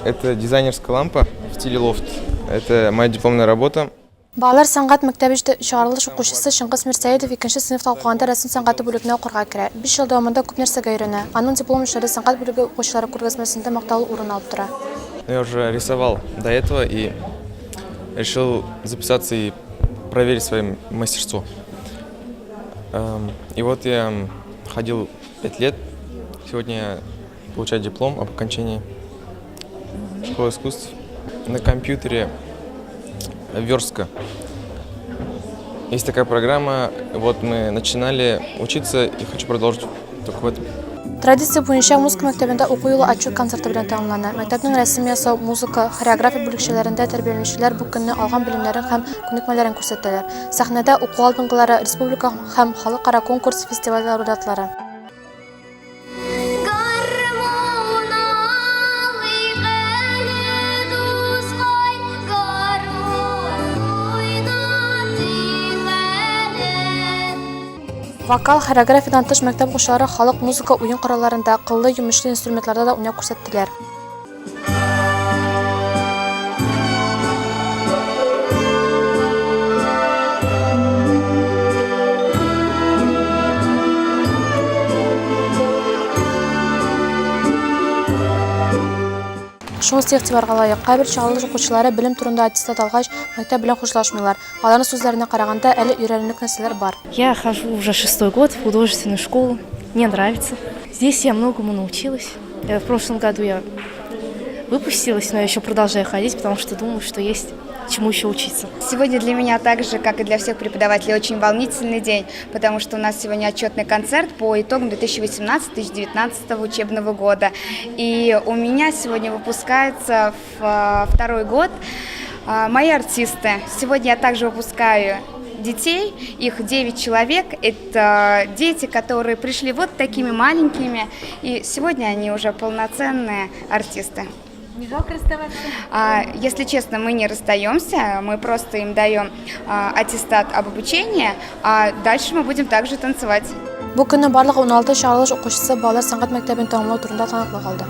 Это дизайнерская лампа в стиле лофт. Это моя дипломная работа. Балалар сәнгать мәктәбе чыгарылыш укучысы Шыңгыз Мирсәедов 2-нче сыйныфта укыганда рәсем сәнгате бүлегенә укырга керә. 5 ел дәвамында күп нәрсәгә өйрәнә. Аның диплом эшләре сәнгать бүлеге укучылары күргәзмәсендә мактаулы урын алып тора. Я уже рисовал до этого и решил записаться и проверить свое мастерство. И вот я ходил 5 лет. Сегодня я получаю диплом об окончании школы искусств. На компьютере верстка. Есть такая программа. Вот мы начинали учиться и хочу продолжить только в этом. Традиция буенча музыка мәктәбендә уку юлы отчет концерты белән тәмамлана. Мәктәпнең рәсем ясау, музыка, хореография бүлекчәләрендә тәрбияләнүчеләр бу көнне алган белемнәрен һәм күнекмәләрен күрсәтәләр. Сәхнәдә уку алдынгылары, республика һәм халыкара конкурс, фестиваль лауреатлары. Вокал, хореографиядан тыш мәктәп укучылары халык музыка уен коралларында, кыллы йомышлы инструментларда да уйнап күрсәттеләр. Шуңыз игътибарга лаек. Кайбер чыгарылыш укучылары белем турында аттестат алгач, мәктәп белән хушлашмыйлар. Аларның сүзләренә караганда, әле өйрәнерлек нәрсәләр бар. Я хожу уже 6-й год в художественную школу. Мне нравится. Здесь я многому научилась. В прошлом году я выпустилась, но я еще продолжаю ходить, потому что думаю, что есть чему еще учиться. Сегодня для меня так же, как и для всех преподавателей, очень волнительный день, потому что у нас сегодня отчетный концерт по итогам 2018-2019 учебного года. И у меня сегодня выпускается второй год мои артисты. Сегодня я также выпускаю детей, их 9 человек. Это дети, которые пришли вот такими маленькими, и сегодня они уже полноценные артисты. Не жалко расставаться? Если честно, мы не расстаемся, мы просто им даем аттестат об обучении, а дальше мы будем также танцевать. Бу көнне барлыгы 16 чыгарылыш укучысы балалар сәнгать мәктәбен тәмамлау турында таныклык алды.